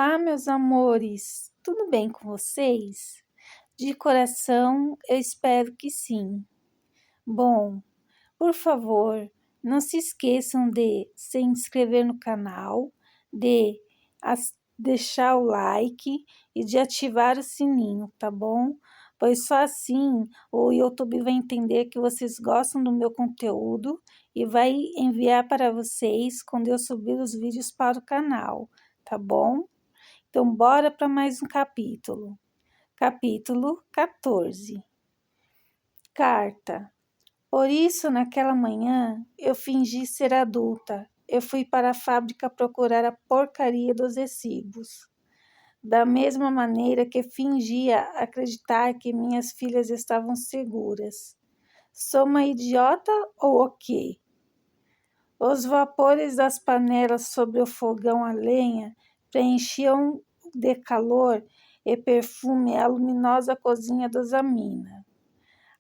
Olá, meus amores, tudo bem com vocês? De coração, eu espero que sim. Bom, por favor, não se esqueçam de se inscrever no canal, de deixar o like e de ativar o sininho, tá bom? Pois só assim o YouTube vai entender que vocês gostam do meu conteúdo e vai enviar para vocês quando eu subir os vídeos para o canal, tá bom? Então, bora para mais um capítulo. Capítulo 14. Carta. Por isso, naquela manhã, eu fingi ser adulta. Eu fui para a fábrica procurar a porcaria dos recibos. Da mesma maneira que fingia acreditar que minhas filhas estavam seguras. Sou uma idiota ou o quê? Os vapores das panelas sobre o fogão a lenha preenchiam de calor e perfume a luminosa cozinha do Zamina.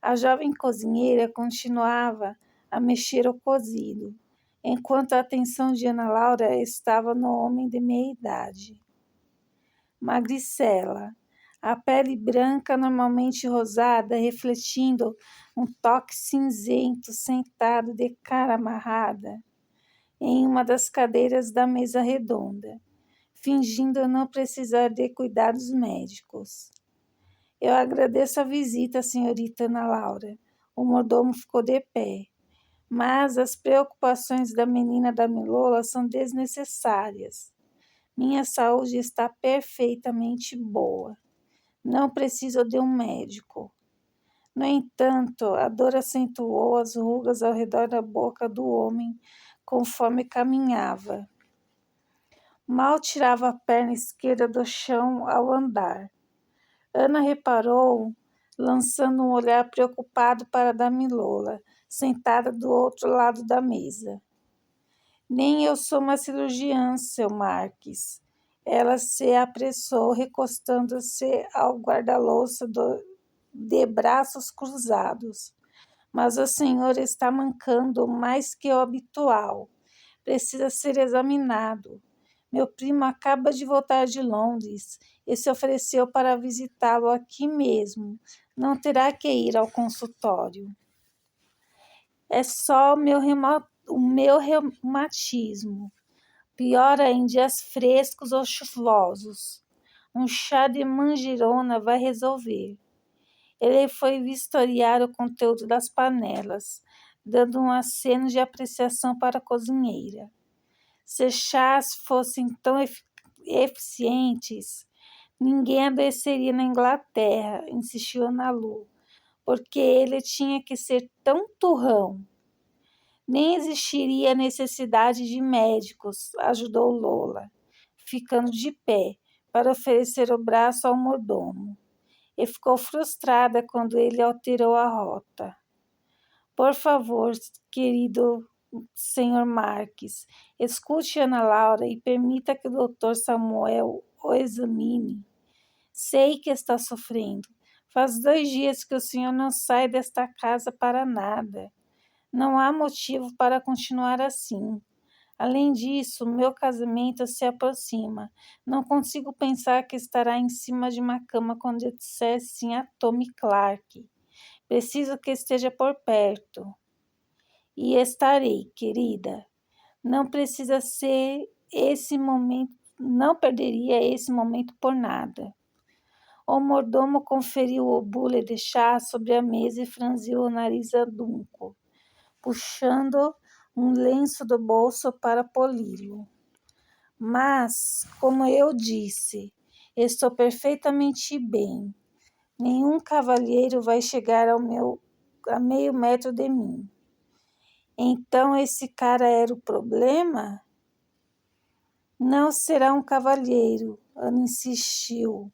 A jovem cozinheira continuava a mexer o cozido, enquanto a atenção de Ana Laura estava no homem de meia idade. Magricela, a pele branca normalmente rosada, refletindo um toque cinzento, sentado de cara amarrada em uma das cadeiras da mesa redonda, fingindo não precisar de cuidados médicos. Eu agradeço a visita, senhorita Ana Laura. O mordomo ficou de pé. Mas as preocupações da menina da Milola são desnecessárias. Minha saúde está perfeitamente boa. Não preciso de um médico. No entanto, a dor acentuou as rugas ao redor da boca do homem conforme caminhava. Mal tirava a perna esquerda do chão ao andar. Ana reparou, lançando um olhar preocupado para Damilola, sentada do outro lado da mesa. Nem eu sou uma cirurgiã, seu Marques. Ela se apressou, recostando-se ao guarda-louça de braços cruzados. Mas o senhor está mancando mais que o habitual. Precisa ser examinado. Meu primo acaba de voltar de Londres e se ofereceu para visitá-lo aqui mesmo. Não terá que ir ao consultório. É só o meu reumatismo. Piora em dias frescos ou chuvosos. Um chá de manjerona vai resolver. Ele foi vistoriar o conteúdo das panelas, dando um aceno de apreciação para a cozinheira. Se chás fossem tão eficientes, ninguém adoeceria na Inglaterra, insistiu Ana Lu, porque ele tinha que ser tão turrão. Nem existiria necessidade de médicos, ajudou Lola, ficando de pé para oferecer o braço ao mordomo. E ficou frustrada quando ele alterou a rota. Por favor, querido senhor Marques, escute Ana Laura e permita que o Dr. Samuel o examine. Sei que está sofrendo. Faz 2 dias que o senhor não sai desta casa para nada. Não há motivo para continuar assim. Além disso, meu casamento se aproxima. Não consigo pensar que estará em cima de uma cama quando eu disser sim a Tommy Clark. Preciso que esteja por perto. E estarei, querida. Não precisa ser esse momento, não perderia esse momento por nada. O mordomo conferiu o bule de chá sobre a mesa e franziu o nariz adunco, puxando um lenço do bolso para poli-lo. Mas, como eu disse, estou perfeitamente bem. Nenhum cavalheiro vai chegar a meio metro de mim. Então esse cara era o problema? Não será um cavalheiro, Ana insistiu,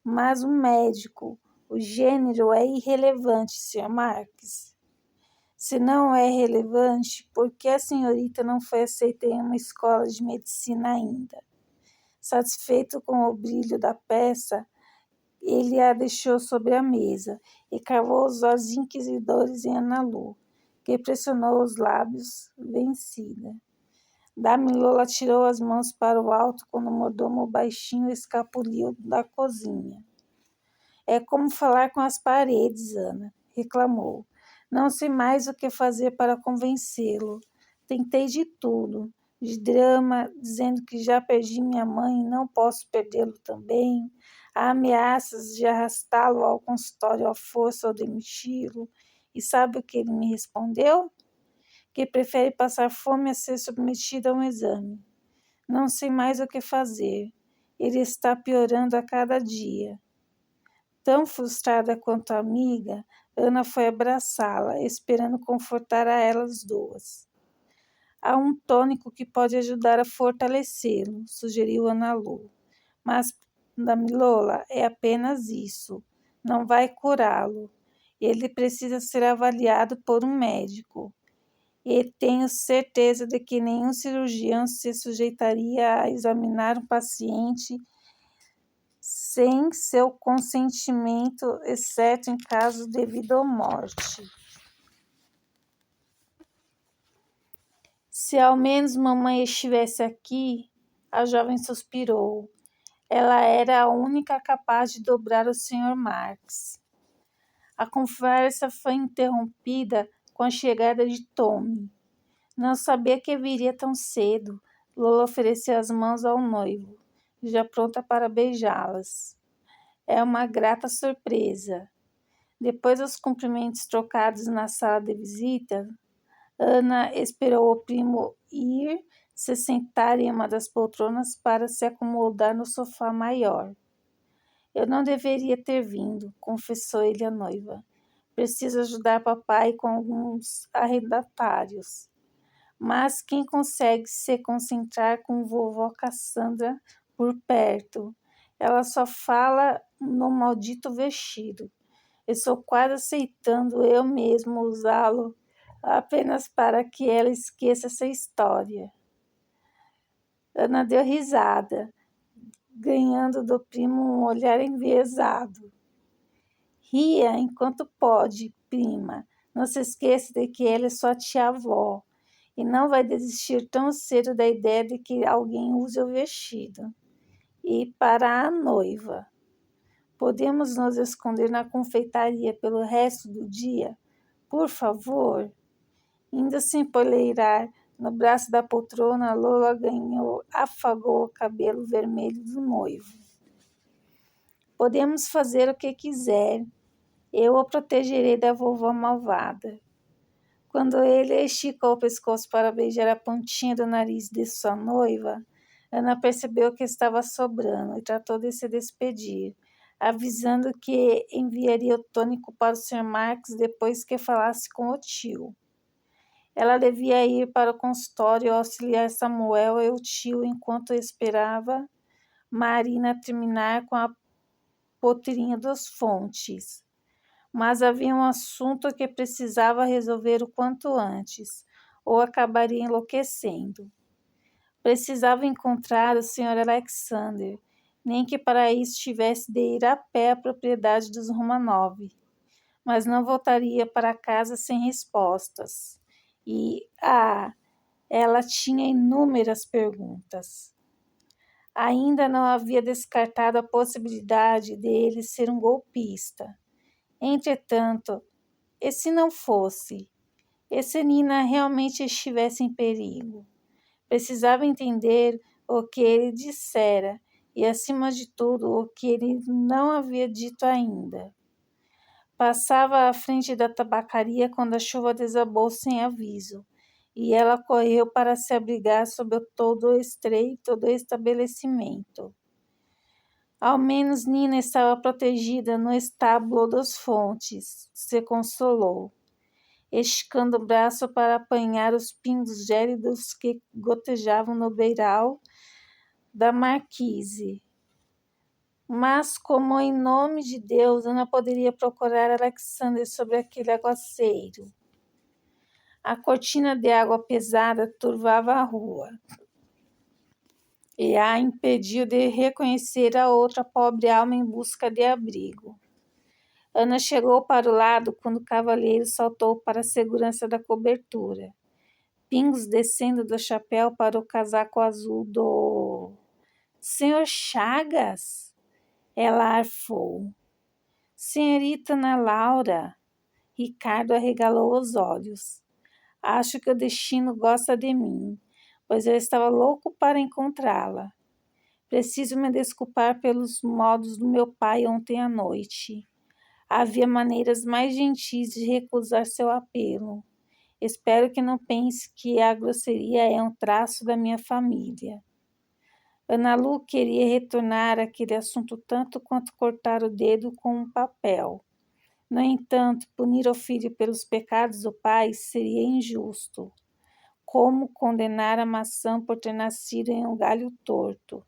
mas um médico. O gênero é irrelevante, Sr. Marques. Se não é relevante, por que a senhorita não foi aceita em uma escola de medicina ainda? Satisfeito com o brilho da peça, ele a deixou sobre a mesa e cravou os olhos inquisidores em Ana Lu, que pressionou os lábios, vencida. Damilola tirou as mãos para o alto quando o mordomo baixinho escapuliu da cozinha. É como falar com as paredes, Ana, reclamou. Não sei mais o que fazer para convencê-lo. Tentei de tudo, de drama, dizendo que já perdi minha mãe e não posso perdê-lo também. Há ameaças de arrastá-lo ao consultório à força ou demiti-lo. E sabe o que ele me respondeu? Que prefere passar fome a ser submetido a um exame. Não sei mais o que fazer. Ele está piorando a cada dia. Tão frustrada quanto a amiga, Ana foi abraçá-la, esperando confortar a elas duas. Há um tônico que pode ajudar a fortalecê-lo, sugeriu Ana Lu. Mas, Damilola, é apenas isso. Não vai curá-lo. Ele precisa ser avaliado por um médico. E tenho certeza de que nenhum cirurgião se sujeitaria a examinar um paciente sem seu consentimento, exceto em caso devido à morte. Se ao menos mamãe estivesse aqui, a jovem suspirou. Ela era a única capaz de dobrar o Sr. Marx. A conversa foi interrompida com a chegada de Tommy. Não sabia que viria tão cedo. Lola ofereceu as mãos ao noivo, já pronta para beijá-las. É uma grata surpresa. Depois dos cumprimentos trocados na sala de visita, Ana esperou o primo ir se sentar em uma das poltronas para se acomodar no sofá maior. Eu não deveria ter vindo, confessou ele à noiva. Preciso ajudar papai com alguns arrendatários. Mas quem consegue se concentrar com vovó Cassandra por perto? Ela só fala no maldito vestido. Estou quase aceitando eu mesmo usá-lo apenas para que ela esqueça essa história. Ana deu risada, ganhando do primo um olhar enviesado. Ria enquanto pode, prima. Não se esqueça de que ela é sua tia-avó e não vai desistir tão cedo da ideia de que alguém use o vestido. E para a noiva. Podemos nos esconder na confeitaria pelo resto do dia? Por favor? Indo se empoleirar no braço da poltrona, Lola afagou o cabelo vermelho do noivo. Podemos fazer o que quiser. Eu o protegerei da vovó malvada. Quando ele esticou o pescoço para beijar a pontinha do nariz de sua noiva, Ana percebeu que estava sobrando e tratou de se despedir, avisando que enviaria o tônico para o Sr. Marx depois que falasse com o tio. Ela devia ir para o consultório auxiliar Samuel e o tio enquanto esperava Marina terminar com a potrinha dos fontes. Mas havia um assunto que precisava resolver o quanto antes, ou acabaria enlouquecendo. Precisava encontrar o Sr. Alexander, nem que para isso tivesse de ir a pé à propriedade dos Romanov, mas não voltaria para casa sem respostas. Ela tinha inúmeras perguntas. Ainda não havia descartado a possibilidade de ele ser um golpista. Entretanto, e se não fosse? E se Nina realmente estivesse em perigo? Precisava entender o que ele dissera e, acima de tudo, o que ele não havia dito ainda. Passava à frente da tabacaria quando a chuva desabou sem aviso, e ela correu para se abrigar sob o toldo estreito do estabelecimento. Ao menos Nina estava protegida no estábulo dos Fontes, se consolou, esticando o braço para apanhar os pingos gélidos que gotejavam no beiral da marquise. Mas como em nome de Deus Ana poderia procurar Alexander sobre aquele aguaceiro? A cortina de água pesada turvava a rua e a impediu de reconhecer a outra pobre alma em busca de abrigo. Ana chegou para o lado quando o cavalheiro saltou para a segurança da cobertura. pingos descendo do chapéu para o casaco azul do Senhor Chagas. Ela arfou. Senhorita Ana Laura. Ricardo arregalou os olhos. Acho que o destino gosta de mim, pois eu estava louco para encontrá-la. Preciso me desculpar pelos modos do meu pai ontem à noite. Havia maneiras mais gentis de recusar seu apelo. Espero que não pense que a grosseria é um traço da minha família. Ana Lu queria retornar àquele assunto tanto quanto cortar o dedo com um papel. No entanto, punir o filho pelos pecados do pai seria injusto. Como condenar a maçã por ter nascido em um galho torto?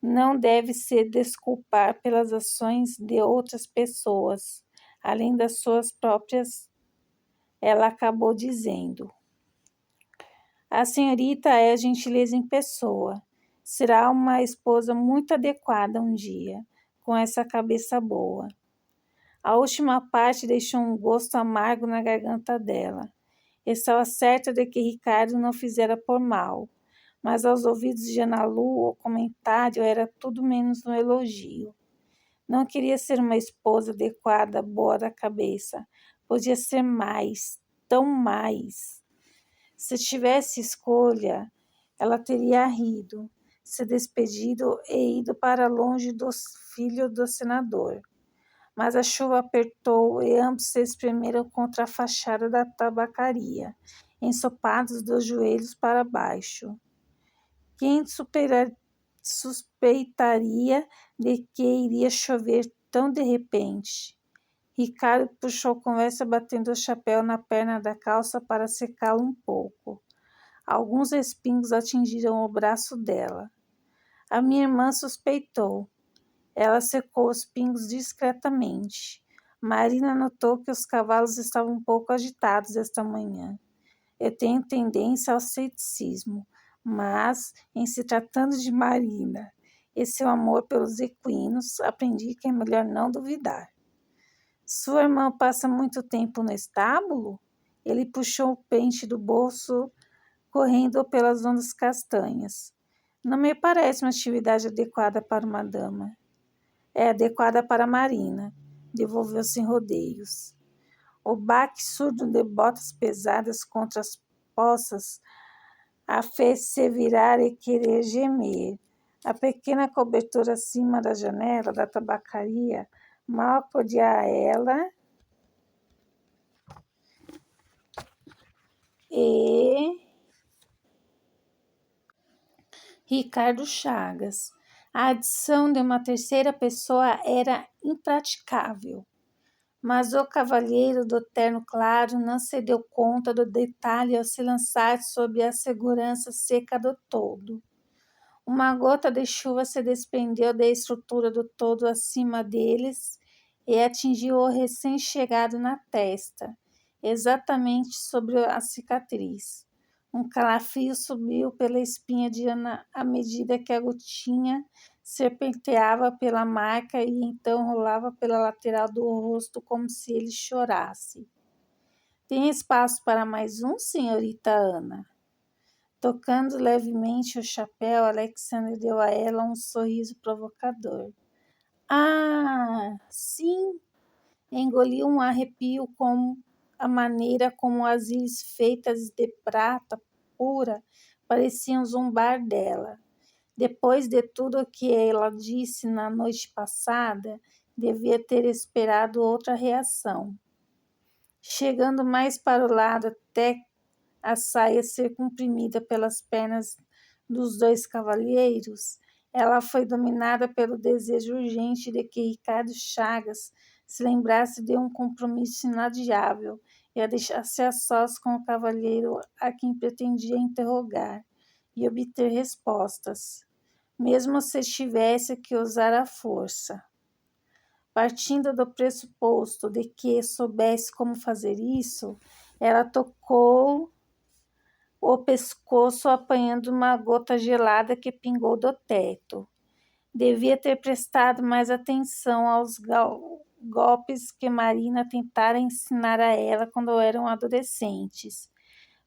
Não deve se desculpar pelas ações de outras pessoas, além das suas próprias, ela acabou dizendo. A senhorita é a gentileza em pessoa. Será uma esposa muito adequada um dia, com essa cabeça boa. A última parte deixou um gosto amargo na garganta dela. Estava certa de que Ricardo não fizera por mal, mas aos ouvidos de Ana Lu o comentário era tudo menos um elogio. Não queria ser uma esposa adequada, boa da cabeça. Podia ser mais, tão mais. Se tivesse escolha, ela teria rido, se despedido e ido para longe dos filhos do senador. Mas a chuva apertou e ambos se espremeram contra a fachada da tabacaria, ensopados dos joelhos para baixo. Quem suspeitaria de que iria chover tão de repente? Ricardo puxou conversa batendo o chapéu na perna da calça para secá-lo um pouco. Alguns respingos atingiram o braço dela. A minha irmã suspeitou. Ela secou os pingos discretamente. Marina notou que os cavalos estavam um pouco agitados esta manhã. Eu tenho tendência ao ceticismo, mas, em se tratando de Marina e seu amor pelos equinos, aprendi que é melhor não duvidar. Sua irmã passa muito tempo no estábulo? Ele puxou o pente do bolso, correndo pelas ondas castanhas. Não me parece uma atividade adequada para uma dama. É adequada para Marina, devolveu sem rodeios. O baque surdo de botas pesadas contra as poças a fez se virar e querer gemer. A pequena cobertura acima da janela da tabacaria mal acudia a ela e Ricardo Chagas. A adição de uma terceira pessoa era impraticável. Mas o cavalheiro do terno claro não se deu conta do detalhe ao se lançar sob a segurança seca do todo. Uma gota de chuva se desprendeu da estrutura do todo acima deles e atingiu o recém-chegado na testa, exatamente sobre a cicatriz. Um calafrio subiu pela espinha de Ana à medida que a gotinha serpenteava pela marca e então rolava pela lateral do rosto como se ele chorasse. Tem espaço para mais um, senhorita Ana? Tocando levemente o chapéu, Alexandre deu a ela um sorriso provocador. Ah, sim! Engoliu um arrepio com a maneira como as íris feitas de prata pura pareciam zombar dela. Depois de tudo o que ela disse na noite passada, devia ter esperado outra reação. Chegando mais para o lado até a saia ser comprimida pelas pernas dos dois cavalheiros, ela foi dominada pelo desejo urgente de que Ricardo Chagas se lembrasse de um compromisso inadiável e a deixasse a sós com o cavalheiro a quem pretendia interrogar e obter respostas, mesmo se tivesse que usar a força. Partindo do pressuposto de que soubesse como fazer isso, ela tocou o pescoço apanhando uma gota gelada que pingou do teto. Devia ter prestado mais atenção aos golpes que Marina tentara ensinar a ela quando eram adolescentes.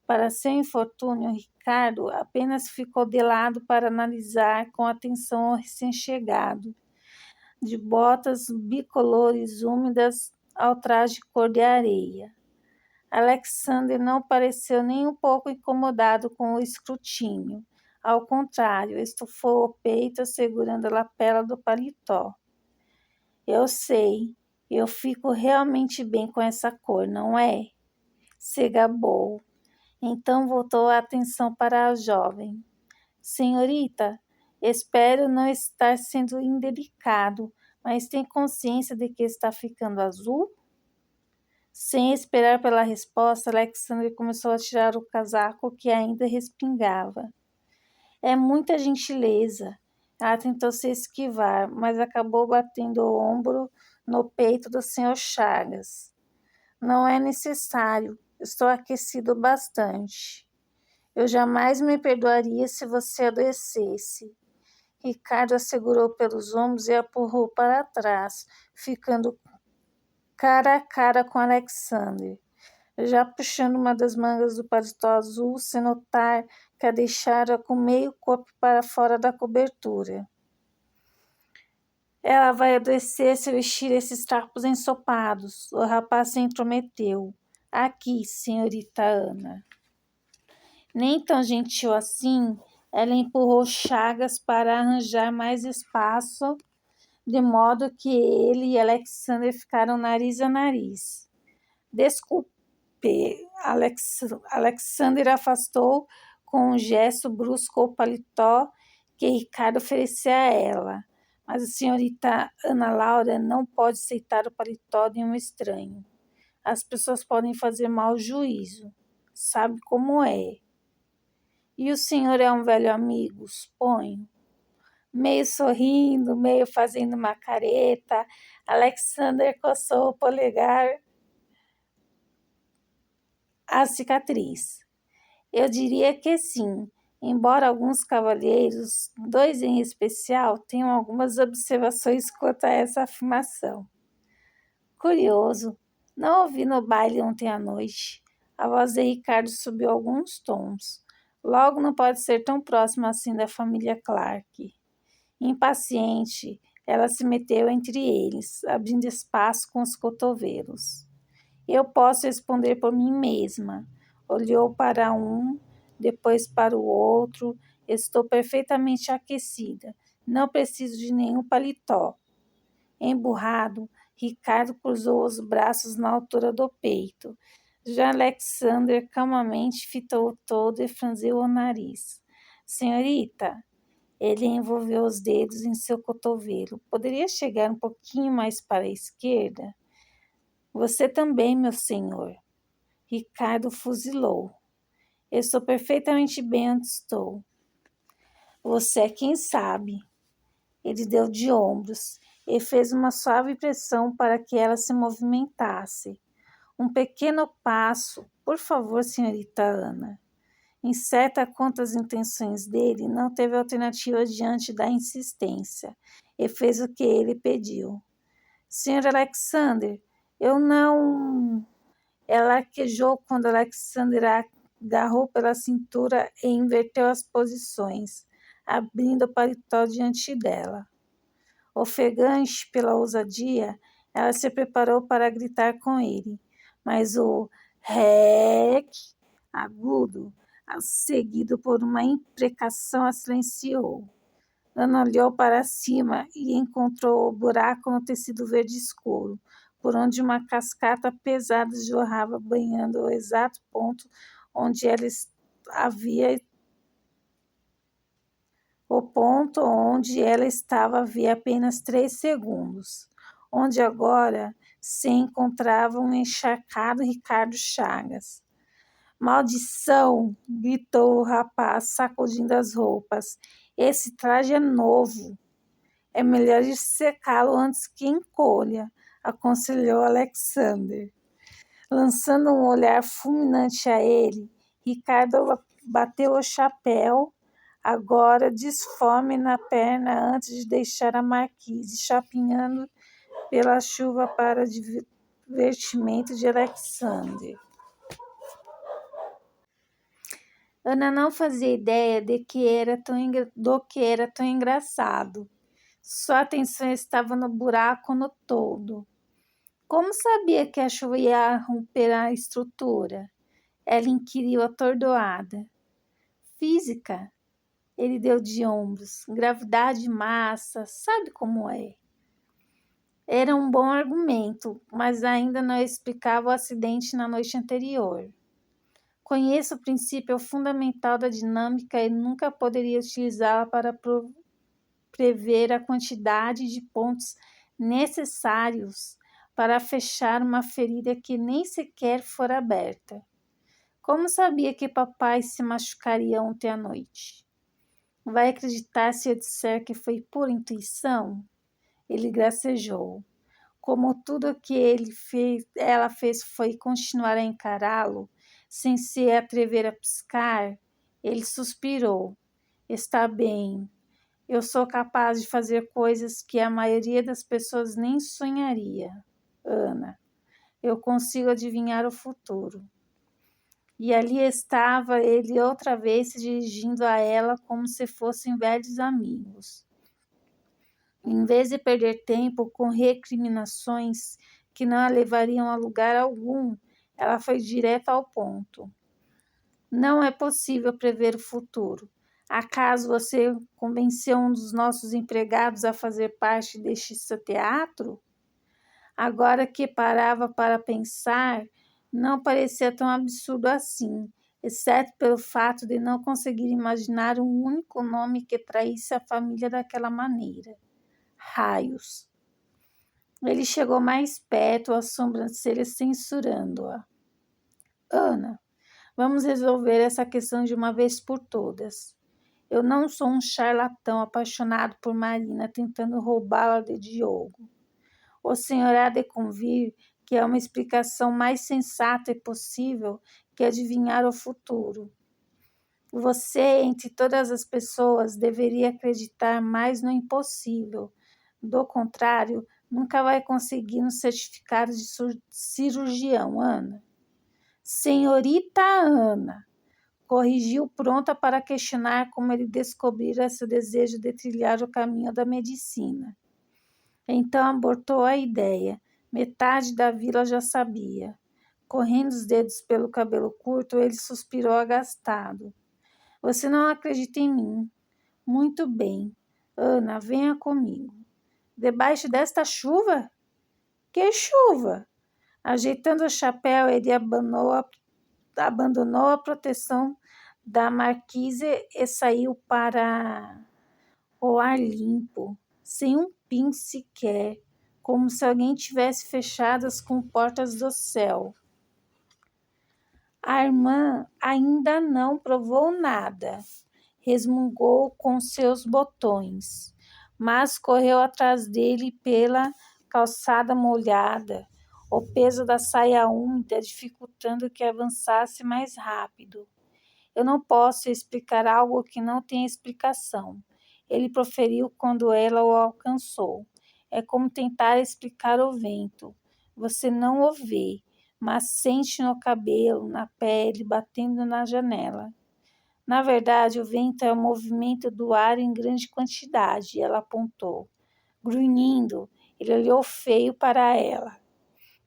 Para seu infortúnio, Ricardo apenas ficou de lado para analisar com atenção o recém-chegado, de botas bicolores úmidas ao traje cor de areia. Alexander não pareceu nem um pouco incomodado com o escrutínio. Ao contrário, estufou o peito segurando a lapela do paletó. Eu sei, eu fico realmente bem com essa cor, não é? Se gabou. Então voltou a atenção para a jovem. Senhorita, espero não estar sendo indelicado, mas tem consciência de que está ficando azul? Sem esperar pela resposta, Alexander começou a tirar o casaco que ainda respingava. É muita gentileza. Ela tentou se esquivar, mas acabou batendo o ombro no peito do Sr. Chagas. Não é necessário. Estou aquecido bastante. Eu jamais me perdoaria se você adoecesse. Ricardo a segurou pelos ombros e a empurrou para trás, ficando cara a cara com Alexander, já puxando uma das mangas do paletó azul, sem notar que a deixara com meio corpo para fora da cobertura. Ela vai adoecer se vestir esses trapos ensopados. O rapaz se intrometeu. Aqui, senhorita Ana. Nem tão gentil assim, ela empurrou Chagas para arranjar mais espaço, de modo que ele e Alexander ficaram nariz a nariz. Desculpe, Alexander afastou com um gesto brusco o paletó que Ricardo oferecia a ela. Mas a senhorita Ana Laura não pode aceitar o paletó de um estranho. As pessoas podem fazer mau juízo. Sabe como é. E o senhor é um velho amigo, suponho? Meio sorrindo, meio fazendo uma careta, Alexander coçou o polegar à cicatriz. Eu diria que sim, embora alguns cavalheiros, 2 em especial, tenham algumas observações quanto a essa afirmação. Curioso, não ouvi no baile ontem à noite. A voz de Ricardo subiu alguns tons. Logo não pode ser tão próxima assim da família Clark. Impaciente, ela se meteu entre eles, abrindo espaço com os cotovelos. Eu posso responder por mim mesma. Olhou para um, depois para o outro. Estou perfeitamente aquecida. Não preciso de nenhum paletó. Emburrado, Ricardo cruzou os braços na altura do peito. Já Alexander calmamente fitou todo e franziu o nariz. Senhorita, ele envolveu os dedos em seu cotovelo. Poderia chegar um pouquinho mais para a esquerda? Você também, meu senhor. Ricardo fuzilou. Estou perfeitamente bem onde estou. Você é quem sabe. Ele deu de ombros e fez uma suave pressão para que ela se movimentasse. Um pequeno passo, por favor, senhorita Ana. Incerta quanto às intenções dele, não teve alternativa diante da insistência e fez o que ele pediu. Senhor Alexander, eu não... Ela arquejou quando Alexander a agarrou pela cintura e inverteu as posições, abrindo o paletó diante dela. Ofegante pela ousadia, ela se preparou para gritar com ele, mas o rec agudo, seguido por uma imprecação, a silenciou. Ana olhou para cima e encontrou o buraco no tecido verde escuro, por onde uma cascata pesada jorrava, banhando o exato ponto onde ela havia o ponto onde ela estava havia apenas 3 segundos, onde agora se encontrava um encharcado Ricardo Chagas. Maldição! Gritou o rapaz, sacudindo as roupas. Esse traje é novo. É melhor ir secá-lo antes que encolha, aconselhou Alexander. Lançando um olhar fulminante a ele, Ricardo bateu o chapéu, agora disforme na perna antes de deixar a marquise, chapinhando pela chuva para divertimento de Alexander. Ana não fazia ideia do que era tão engraçado. Sua atenção estava no buraco no todo. Como sabia que a chuva ia romper a estrutura? Ela inquiriu atordoada. Física? Ele deu de ombros. Gravidade, massa, sabe como é? Era um bom argumento, mas ainda não explicava o acidente na noite anterior. Conheço o princípio fundamental da dinâmica e nunca poderia utilizá-la para prever a quantidade de pontos necessários para fechar uma ferida que nem sequer fora aberta. Como sabia que papai se machucaria ontem à noite? Vai acreditar se eu disser que foi pura intuição? Ele gracejou. Como tudo o que ela fez foi continuar a encará-lo, sem se atrever a piscar, ele suspirou. Está bem. Eu sou capaz de fazer coisas que a maioria das pessoas nem sonharia. Ana, eu consigo adivinhar o futuro. E ali estava ele outra vez se dirigindo a ela como se fossem velhos amigos. Em vez de perder tempo com recriminações que não a levariam a lugar algum, ela foi direto ao ponto. Não é possível prever o futuro. Acaso você convenceu um dos nossos empregados a fazer parte deste seu teatro? Agora que parava para pensar, não parecia tão absurdo assim, exceto pelo fato de não conseguir imaginar um único nome que traísse a família daquela maneira. Raios. Ele chegou mais perto, as sobrancelhas censurando-a. Ana, vamos resolver essa questão de uma vez por todas. Eu não sou um charlatão apaixonado por Marina tentando roubá-la de Diogo. O senhor há de convir que é uma explicação mais sensata e possível que adivinhar o futuro. Você, entre todas as pessoas, deveria acreditar mais no impossível. Do contrário, nunca vai conseguir um certificado de cirurgião, Ana. Senhorita Ana, corrigiu pronta para questionar como ele descobrira seu desejo de trilhar o caminho da medicina. Então abortou a ideia. Metade da vila já sabia. Correndo os dedos pelo cabelo curto, ele suspirou agastado. Você não acredita em mim. Muito bem. Ana, venha comigo. Debaixo desta chuva? Que chuva? Ajeitando o chapéu, ele abandonou a proteção da marquise e saiu para o ar limpo, sem um pin sequer, como se alguém tivesse fechado as comportas do céu. A irmã ainda não provou nada, resmungou com seus botões, mas correu atrás dele pela calçada molhada, o peso da saia úmida dificultando que avançasse mais rápido. Eu não posso explicar algo que não tem explicação, ele proferiu quando ela o alcançou. É como tentar explicar o vento. Você não o vê, mas sente no cabelo, na pele, batendo na janela. Na verdade, o vento é o movimento do ar em grande quantidade, ela apontou. Grunhindo, ele olhou feio para ela.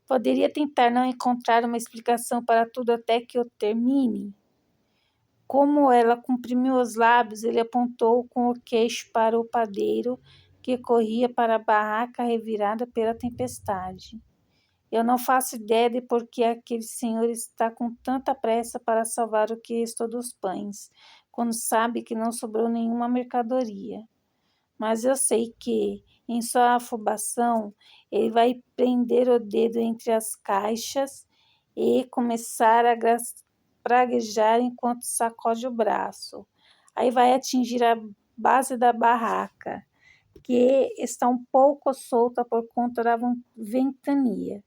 Poderia tentar não encontrar uma explicação para tudo até que eu termine? Como ela comprimiu os lábios, ele apontou com o queixo para o padeiro que corria para a barraca revirada pela tempestade. Eu não faço ideia de por que aquele senhor está com tanta pressa para salvar o que restou dos pães, quando sabe que não sobrou nenhuma mercadoria. Mas eu sei que, em sua afobação, ele vai prender o dedo entre as caixas e começar a praguejar enquanto sacode o braço. Aí vai atingir a base da barraca, que está um pouco solta por conta da ventania,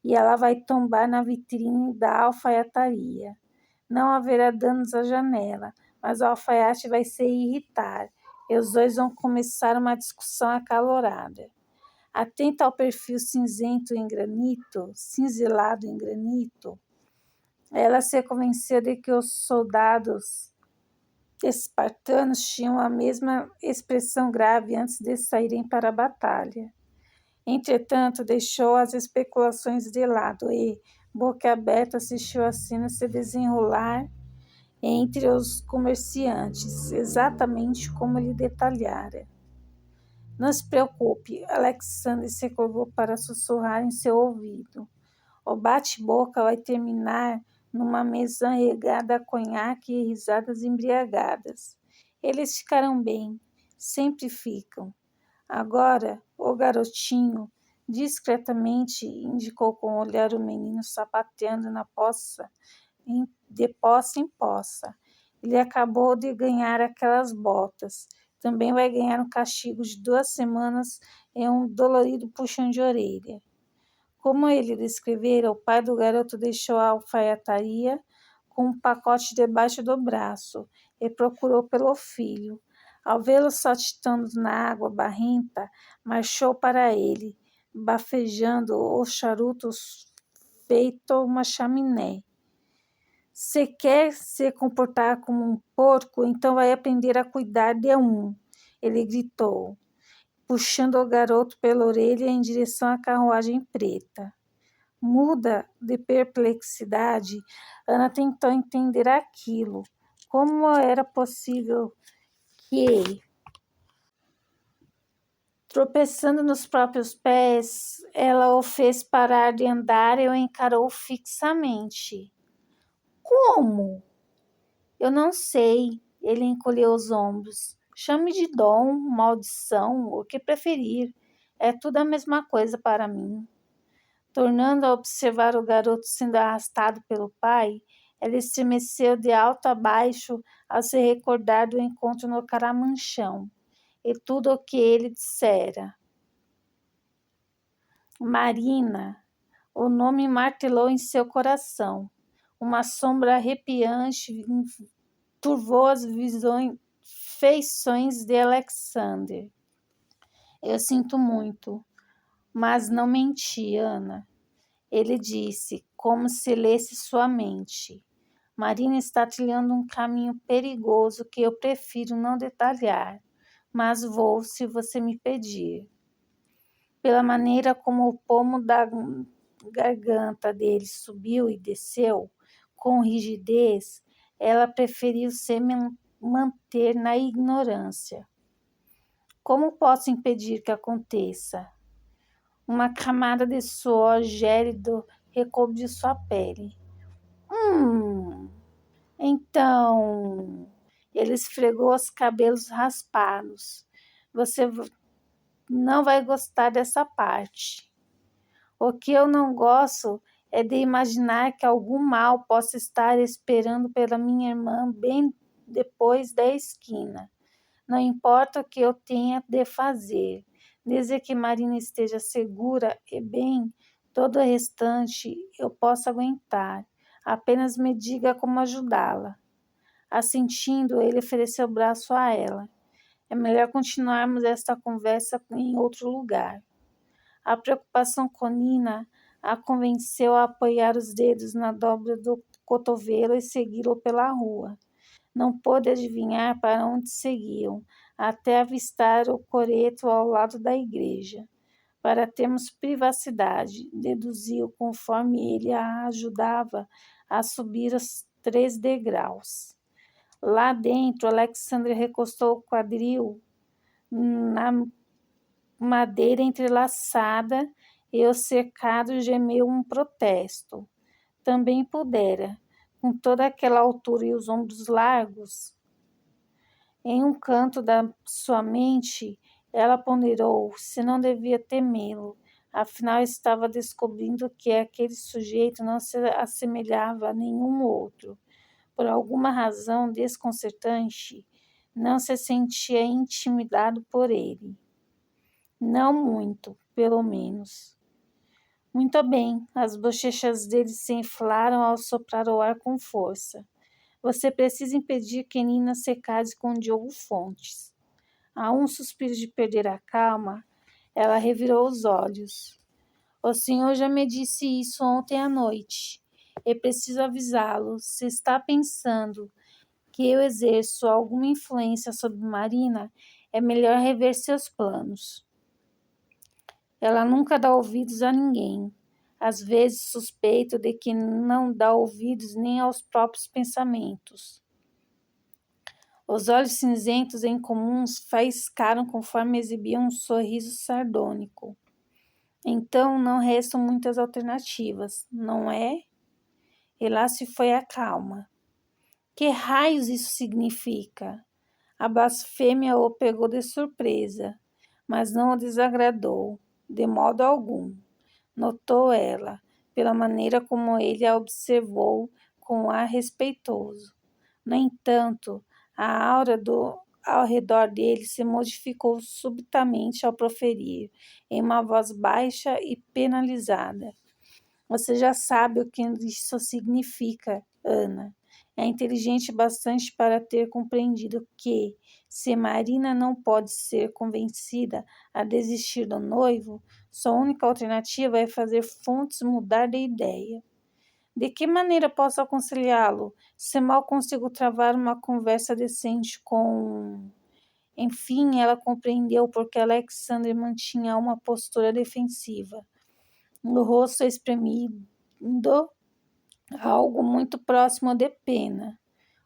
e ela vai tombar na vitrine da alfaiataria. Não haverá danos à janela, mas o alfaiate vai se irritar, e os dois vão começar uma discussão acalorada. Atenta ao perfil cinzelado em granito, Ela se convenceu de que os soldados espartanos tinham a mesma expressão grave antes de saírem para a batalha. Entretanto, deixou as especulações de lado e, boca aberta, assistiu a cena se desenrolar entre os comerciantes, exatamente como lhe detalhara. Não se preocupe, Alexandre se curvou para sussurrar em seu ouvido. O bate-boca vai terminar numa mesa regada a conhaque e risadas embriagadas. Eles ficarão bem, sempre ficam. Agora, o garotinho discretamente indicou com o olhar o menino sapateando na poça, de poça em poça. Ele acabou de ganhar aquelas botas. Também vai ganhar um castigo de 2 semanas e um dolorido puxão de orelha. Como ele descrevera, o pai do garoto deixou a alfaiataria com um pacote debaixo do braço e procurou pelo filho. Ao vê-lo saltitando na água barrenta, marchou para ele, bafejando os charutos feito uma chaminé. Se quer se comportar como um porco, então vai aprender a cuidar de um, ele gritou, puxando o garoto pela orelha em direção à carruagem preta. Muda de perplexidade, Ana tentou entender aquilo. Como era possível que ele, tropeçando nos próprios pés, ela o fez parar de andar e o encarou fixamente. Como? Eu não sei. Ele encolheu os ombros. Chame de dom, maldição, o que preferir. É tudo a mesma coisa para mim. Tornando a observar o garoto sendo arrastado pelo pai, ela estremeceu de alto a baixo ao se recordar do encontro no Caramanchão e tudo o que ele dissera. Marina, o nome martelou em seu coração. Uma sombra arrepiante turvou as feições de Alexander. Eu sinto muito, mas não menti, Ana. Ele disse, como se lesse sua mente. Marina está trilhando um caminho perigoso que eu prefiro não detalhar, mas vou se você me pedir. Pela maneira como o pomo da garganta dele subiu e desceu, com rigidez, ela preferiu se manter na ignorância. Como posso impedir que aconteça? Uma camada de suor gélido recobriu sua pele. Então, ele esfregou os cabelos raspados. Você não vai gostar dessa parte. O que eu não gosto é de imaginar que algum mal possa estar esperando pela minha irmã bem depois da esquina. Não importa o que eu tenha de fazer, desde que Marina esteja segura e bem, todo o restante eu posso aguentar. Apenas me diga como ajudá-la. Assentindo, ele ofereceu o braço a ela. É melhor continuarmos esta conversa em outro lugar. A preocupação com Nina a convenceu a apoiar os dedos na dobra do cotovelo e segui-lo pela rua. Não pôde adivinhar para onde seguiam, até avistar o coreto ao lado da igreja. Para termos privacidade, deduziu conforme ele a ajudava a subir os 3 degraus. Lá dentro, Alexandre recostou o quadril na madeira entrelaçada e o cercado gemeu um protesto. Também pudera, com toda aquela altura e os ombros largos. Em um canto da sua mente, ela ponderou se não devia temê-lo, afinal estava descobrindo que aquele sujeito não se assemelhava a nenhum outro. Por alguma razão desconcertante, não se sentia intimidado por ele. Não muito, pelo menos. Muito bem, as bochechas dele se inflaram ao soprar o ar com força. Você precisa impedir que Nina se case com Diogo Fontes. A um suspiro de perder a calma, ela revirou os olhos. O senhor já me disse isso ontem à noite. É preciso avisá-lo. Se está pensando que eu exerço alguma influência sobre Marina, é melhor rever seus planos. Ela nunca dá ouvidos a ninguém. Às vezes suspeito de que não dá ouvidos nem aos próprios pensamentos. Os olhos cinzentos em comuns faiscaram conforme exibiam um sorriso sardônico. Então não restam muitas alternativas, não é? E lá se foi a calma. Que raios isso significa? A blasfêmia o pegou de surpresa, mas não o desagradou, de modo algum. Notou ela, pela maneira como ele a observou com ar respeitoso. No entanto, a aura ao redor dele se modificou subitamente ao proferir, em uma voz baixa e penalizada. Você já sabe o que isso significa, Ana. É inteligente bastante para ter compreendido que, se Marina não pode ser convencida a desistir do noivo, sua única alternativa é fazer Fontes mudar de ideia. De que maneira posso aconselhá-lo, se mal consigo travar uma conversa decente com... Enfim, ela compreendeu porque Alexandre mantinha uma postura defensiva, no rosto espremido, algo muito próximo de pena.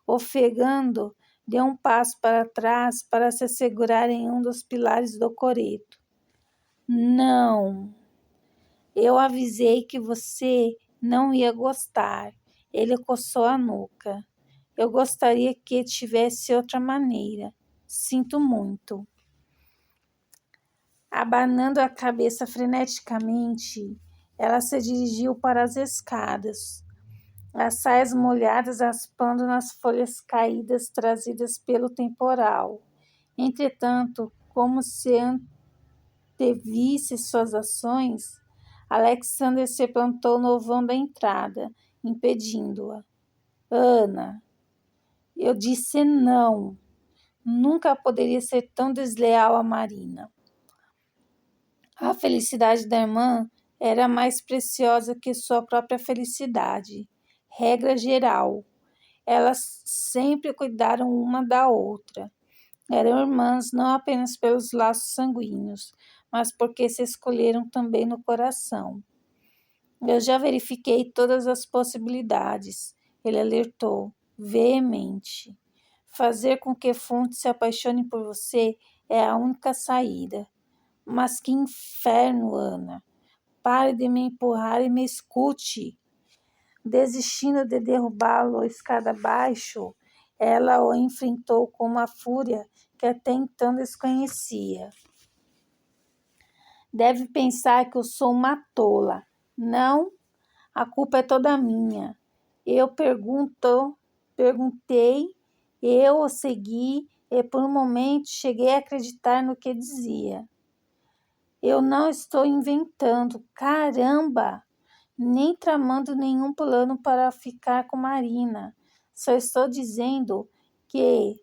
Ofegando, deu um passo para trás para se segurar em um dos pilares do coreto. Não, eu avisei que você não ia gostar. Ele coçou a nuca. Eu gostaria que tivesse outra maneira. Sinto muito. Abanando a cabeça freneticamente, ela se dirigiu para as escadas, as saias molhadas raspando nas folhas caídas trazidas pelo temporal. Entretanto, como se antevisse suas ações, Alexander se plantou no vão da entrada, impedindo-a. Ana, eu disse não. Nunca poderia ser tão desleal a Marina. A felicidade da irmã era mais preciosa que sua própria felicidade. Regra geral. Elas sempre cuidaram uma da outra. Eram irmãs não apenas pelos laços sanguíneos, mas porque se escolheram também no coração. Eu já verifiquei todas as possibilidades, ele alertou, veemente. Fazer com que Fonte se apaixone por você é a única saída. Mas que inferno, Ana! Pare de me empurrar e me escute. Desistindo de derrubá-lo escada abaixo, ela o enfrentou com uma fúria que até então desconhecia. Deve pensar que eu sou uma tola. Não, a culpa é toda minha. Eu perguntei, eu o segui e por um momento cheguei a acreditar no que dizia. Eu não estou inventando, caramba, nem tramando nenhum plano para ficar com Marina. Só estou dizendo que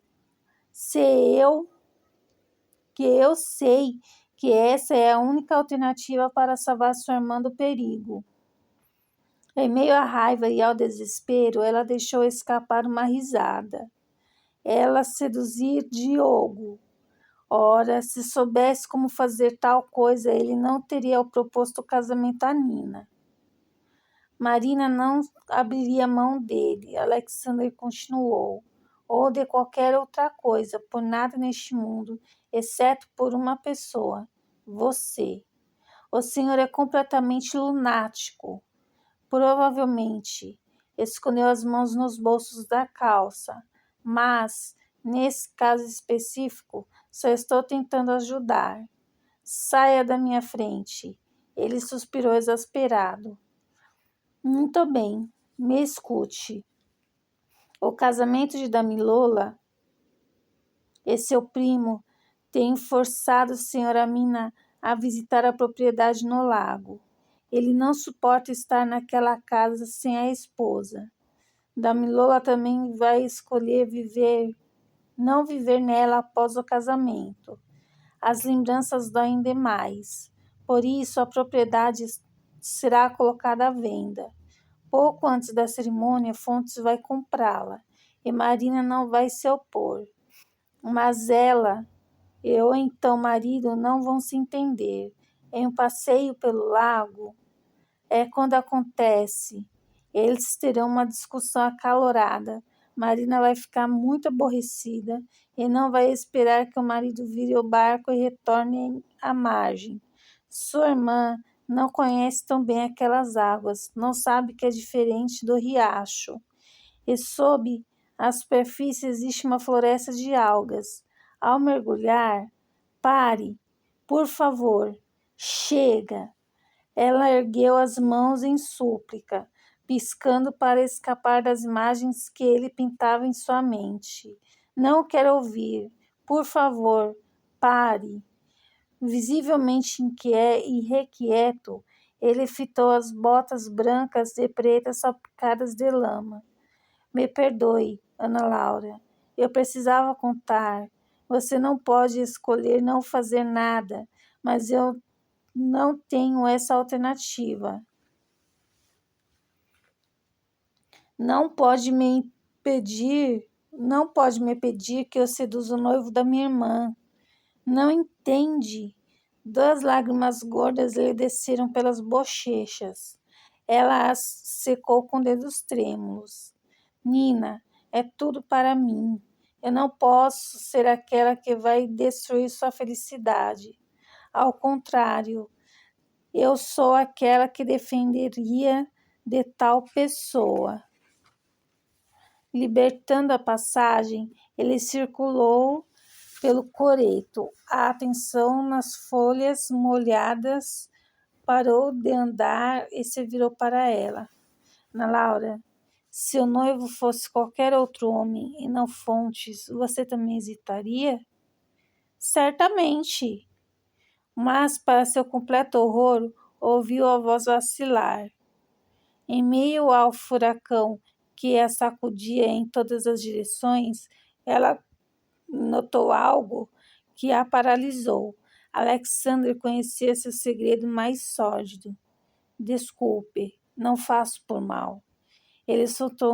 eu sei que essa é a única alternativa para salvar sua irmã do perigo. Em meio à raiva e ao desespero, ela deixou escapar uma risada. Ela seduzir Diogo. Ora, se soubesse como fazer tal coisa, ele não teria proposto o casamento a Nina. Marina não abriria mão dele, Alexander continuou, ou de qualquer outra coisa, por nada neste mundo, exceto por uma pessoa, você. O senhor é completamente lunático. Provavelmente escondeu as mãos nos bolsos da calça, mas, nesse caso específico, só estou tentando ajudar. Saia da minha frente. Ele suspirou exasperado. Muito bem, me escute. O casamento de Damilola e seu primo tem forçado a senhora Mina a visitar a propriedade no lago. Ele não suporta estar naquela casa sem a esposa. Damilola também vai escolher não viver nela após o casamento. As lembranças doem demais. Por isso, a propriedade será colocada à venda. Pouco antes da cerimônia, Fontes vai comprá-la e Marina não vai se opor. Mas ela e ou então marido não vão se entender. Em um passeio pelo lago, quando acontece, eles terão uma discussão acalorada. Marina vai ficar muito aborrecida e não vai esperar que o marido vire o barco e retorne à margem. Sua irmã não conhece tão bem aquelas águas, não sabe que é diferente do riacho. E sob a superfície existe uma floresta de algas. Ao mergulhar, pare, por favor, chega. Ela ergueu as mãos em súplica, piscando para escapar das imagens que ele pintava em sua mente. Não quero ouvir. Por favor, pare. Visivelmente irrequieto, ele fitou as botas brancas e pretas salpicadas de lama. Me perdoe, Ana Laura. Eu precisava contar. Você não pode escolher não fazer nada, mas eu não tenho essa alternativa. Não pode me pedir que eu seduza o noivo da minha irmã. Não entende. 2 lágrimas gordas lhe desceram pelas bochechas. Ela as secou com dedos trêmulos. Nina, é tudo para mim. Eu não posso ser aquela que vai destruir sua felicidade. Ao contrário, eu sou aquela que defenderia de tal pessoa. Libertando a passagem, ele circulou pelo coreto. A atenção nas folhas molhadas, parou de andar e se virou para ela. Ana Laura, se o noivo fosse qualquer outro homem e não Fontes, você também hesitaria? Certamente. Mas, para seu completo horror, ouviu a voz vacilar. Em meio ao furacão que a sacudia em todas as direções, ela notou algo que a paralisou. Alexander conhecia seu segredo mais sórdido. Desculpe, não faço por mal. Ele soltou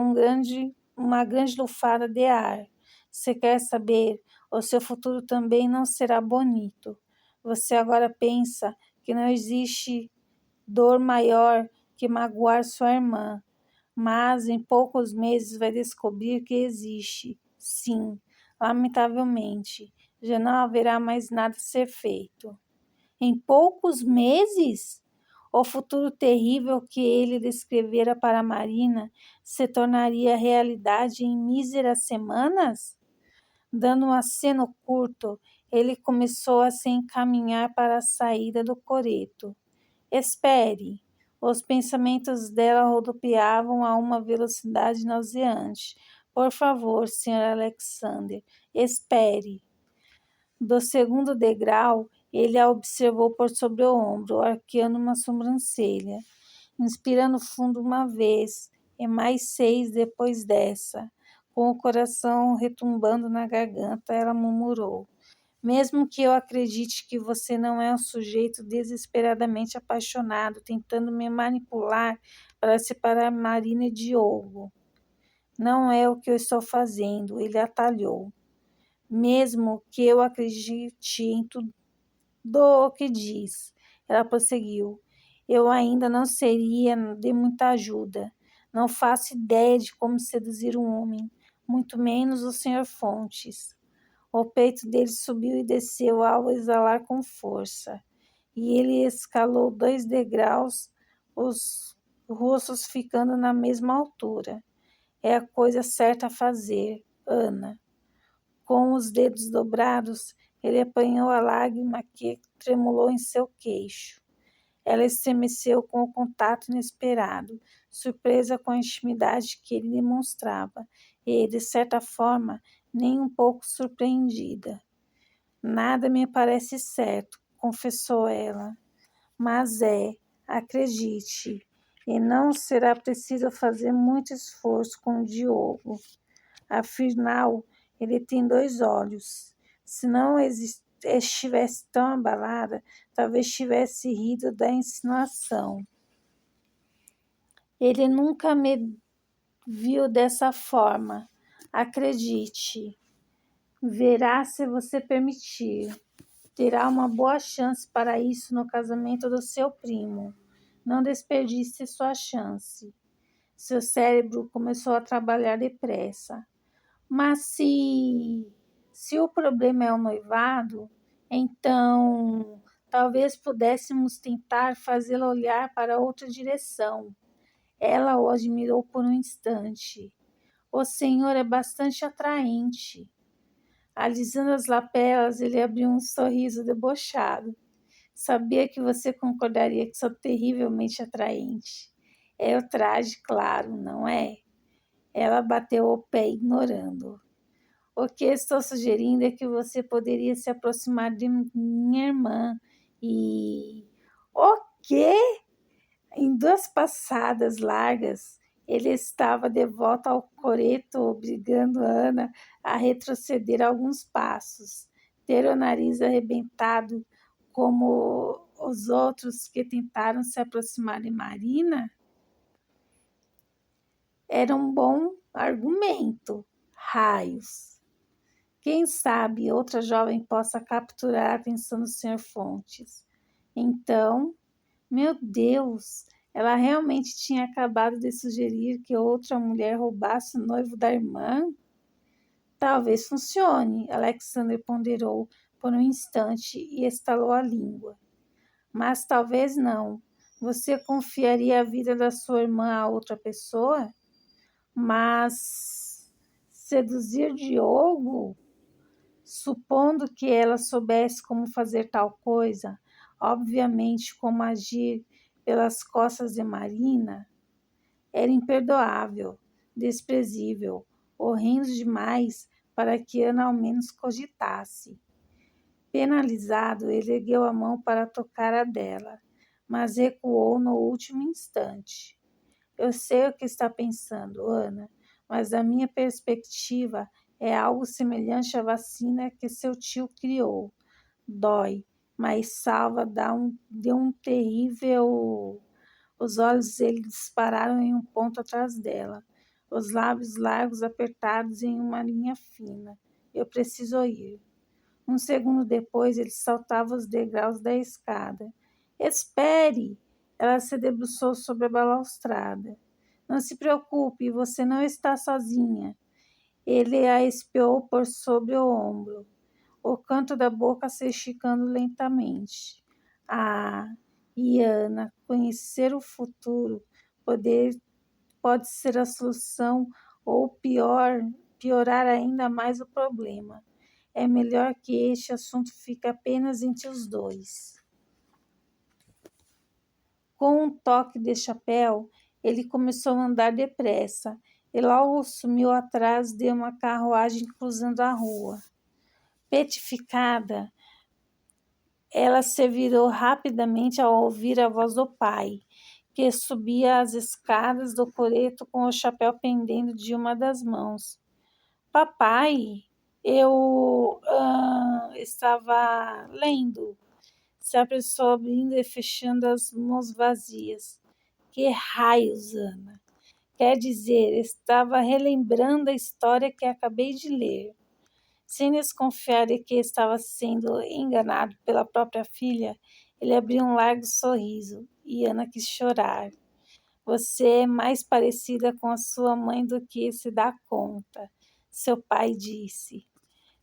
uma grande lufada de ar. Você quer saber? O seu futuro também não será bonito. Você agora pensa que não existe dor maior que magoar sua irmã. Mas em poucos meses vai descobrir que existe. Sim, lamentavelmente, já não haverá mais nada a ser feito. Em poucos meses? O futuro terrível que ele descrevera para Marina se tornaria realidade em míseras semanas? Dando um aceno curto, ele começou a se encaminhar para a saída do coreto. Espere! Os pensamentos dela rodopiavam a uma velocidade nauseante. Por favor, Sr. Alexander, espere! Do segundo degrau, ele a observou por sobre o ombro, arqueando uma sobrancelha. Inspirando fundo uma vez, e mais 6 depois dessa. Com o coração retumbando na garganta, ela murmurou. Mesmo que eu acredite que você não é um sujeito desesperadamente apaixonado, tentando me manipular para separar Marina e Diogo. Não é o que eu estou fazendo, ele atalhou. Mesmo que eu acredite em tudo o que diz, ela prosseguiu, eu ainda não seria de muita ajuda. Não faço ideia de como seduzir um homem, muito menos o Sr. Fontes. O peito dele subiu e desceu ao exalar com força, e ele escalou 2 degraus, os rostos ficando na mesma altura. É a coisa certa a fazer, Ana. Com os dedos dobrados, ele apanhou a lágrima que tremulou em seu queixo. Ela estremeceu com o contato inesperado, surpresa com a intimidade que ele demonstrava, e, de certa forma, nem um pouco surpreendida. Nada me parece certo, confessou ela. Mas acredite, e não será preciso fazer muito esforço com o Diogo. Afinal, ele tem 2 olhos. Se não estivesse tão abalada, talvez tivesse rido da insinuação. Ele nunca me viu dessa forma. Acredite, verá se você permitir. Terá uma boa chance para isso no casamento do seu primo. Não desperdice sua chance. Seu cérebro começou a trabalhar depressa. Mas se o problema é o noivado, então talvez pudéssemos tentar fazê-la olhar para outra direção. Ela o admirou por um instante. O senhor é bastante atraente. Alisando as lapelas, ele abriu um sorriso debochado. Sabia que você concordaria que sou terrivelmente atraente. É o traje, claro, não é? Ela bateu o pé, ignorando. O que estou sugerindo é que você poderia se aproximar de minha irmã e... O quê? Em 2 passadas largas, ele estava de volta ao coreto, obrigando Ana a retroceder alguns passos, ter o nariz arrebentado como os outros que tentaram se aproximar de Marina. Era um bom argumento. Raios! Quem sabe outra jovem possa capturar a atenção do Sr. Fontes. Então, meu Deus, ela realmente tinha acabado de sugerir que outra mulher roubasse o noivo da irmã? Talvez funcione, Alexander ponderou por um instante e estalou a língua. Mas talvez não. Você confiaria a vida da sua irmã a outra pessoa? Mas seduzir Diogo? Supondo que ela soubesse como fazer tal coisa, obviamente como agir pelas costas de Marina, era imperdoável, desprezível, horrendo demais para que Ana ao menos cogitasse. Penalizado, ele ergueu a mão para tocar a dela, mas recuou no último instante. Eu sei o que está pensando, Ana, mas da minha perspectiva é algo semelhante à vacina que seu tio criou. Dói, mas salva de um terrível... Os olhos dele dispararam em um ponto atrás dela, os lábios largos apertados em uma linha fina. Eu preciso ir. Um segundo depois, ele saltava os degraus da escada. Espere! Ela se debruçou sobre a balaustrada. Não se preocupe, você não está sozinha. Ele a espiou por sobre o ombro, o canto da boca se esticando lentamente. Ah, Iana, conhecer o futuro pode ser a solução ou piorar ainda mais o problema. É melhor que este assunto fique apenas entre os dois. Com um toque de chapéu, ele começou a andar depressa e logo sumiu atrás de uma carruagem cruzando a rua. Petrificada, ela se virou rapidamente ao ouvir a voz do pai, que subia as escadas do coreto com o chapéu pendendo de uma das mãos. Papai, eu estava lendo. Se apressou abrindo e fechando as mãos vazias. Que raios, Ana! Quer dizer, estava relembrando a história que acabei de ler. Sem desconfiar de que estava sendo enganado pela própria filha, ele abriu um largo sorriso e Ana quis chorar. Você é mais parecida com a sua mãe do que se dá conta, seu pai disse.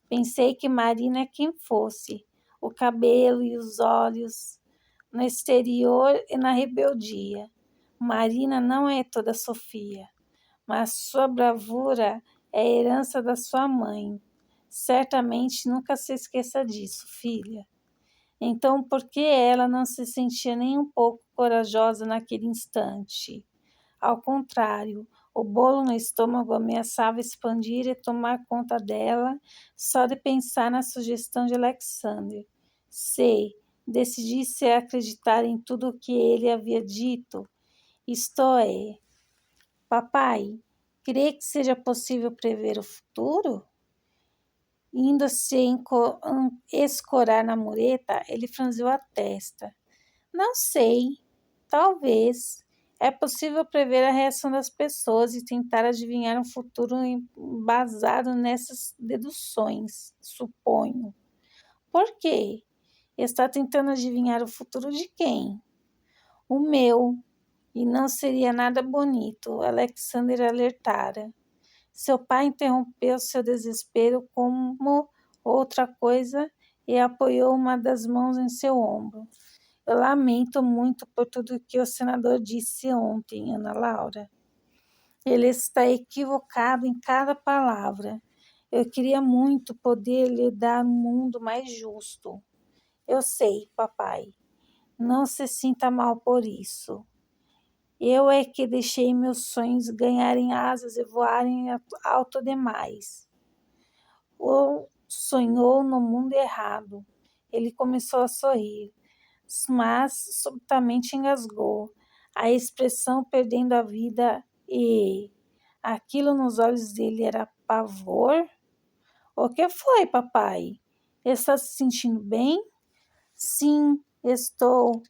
Pensei que Marina é quem fosse, o cabelo e os olhos, no exterior e na rebeldia. Marina não é toda Sofia, mas sua bravura é herança da sua mãe. Certamente nunca se esqueça disso, filha. Então, por que ela não se sentia nem um pouco corajosa naquele instante? Ao contrário, o bolo no estômago ameaçava expandir e tomar conta dela só de pensar na sugestão de Alexander. Se decidisse acreditar em tudo o que ele havia dito, isto é, papai, crê que seja possível prever o futuro? Indo-se escorar na mureta, ele franziu a testa. Não sei, talvez. É possível prever a reação das pessoas e tentar adivinhar um futuro embasado nessas deduções, suponho. Por quê? Está tentando adivinhar o futuro de quem? O meu. E não seria nada bonito, Alexander alertara. Seu pai interrompeu seu desespero como outra coisa e apoiou uma das mãos em seu ombro. Eu lamento muito por tudo que o senador disse ontem, Ana Laura. Ele está equivocado em cada palavra. Eu queria muito poder lhe dar um mundo mais justo. Eu sei, papai. Não se sinta mal por isso. Eu é que deixei meus sonhos ganharem asas e voarem alto demais. Ou sonhou no mundo errado. Ele começou a sorrir, mas subitamente engasgou, a expressão perdendo a vida e aquilo nos olhos dele era pavor. O que foi, papai? Está se sentindo bem? Sim, estou.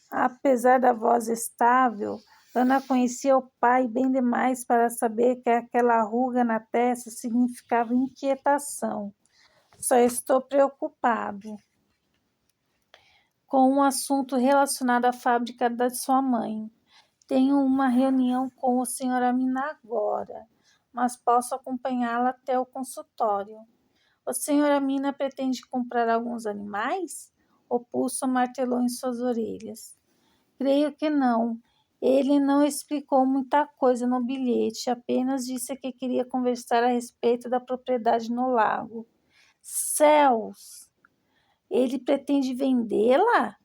Apesar da voz estável, Ana conhecia o pai bem demais para saber que aquela ruga na testa significava inquietação. Só estou preocupado com um assunto relacionado à fábrica da sua mãe. Tenho uma reunião com o Sr. Amina agora, mas posso acompanhá-la até o consultório. O Sr. Amina pretende comprar alguns animais? O pulso martelou em suas orelhas. Creio que não. Ele não explicou muita coisa no bilhete, apenas disse que queria conversar a respeito da propriedade no lago. Céus! Ele pretende vendê-la?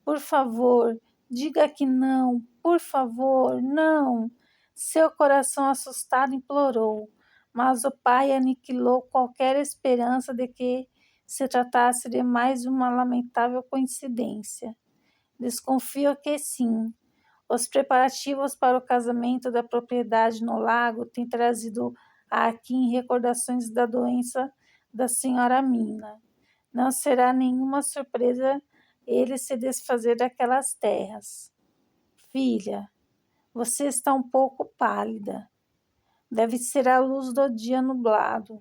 Por favor, diga que não. Por favor, não. Seu coração assustado implorou, mas o pai aniquilou qualquer esperança de que se tratasse de mais uma lamentável coincidência. Desconfio que sim. Os preparativos para o casamento da propriedade no lago têm trazido aqui em recordações da doença da senhora Mina. Não será nenhuma surpresa ele se desfazer daquelas terras. Filha, você está um pouco pálida. Deve ser a luz do dia nublado.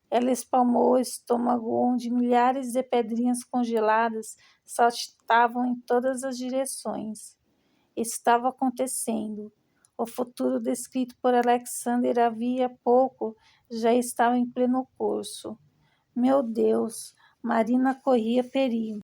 Ela espalmou o estômago onde milhares de pedrinhas congeladas saltavam em todas as direções. Estava acontecendo. O futuro descrito por Alexander havia pouco já estava em pleno curso. Meu Deus, Marina corria perigo.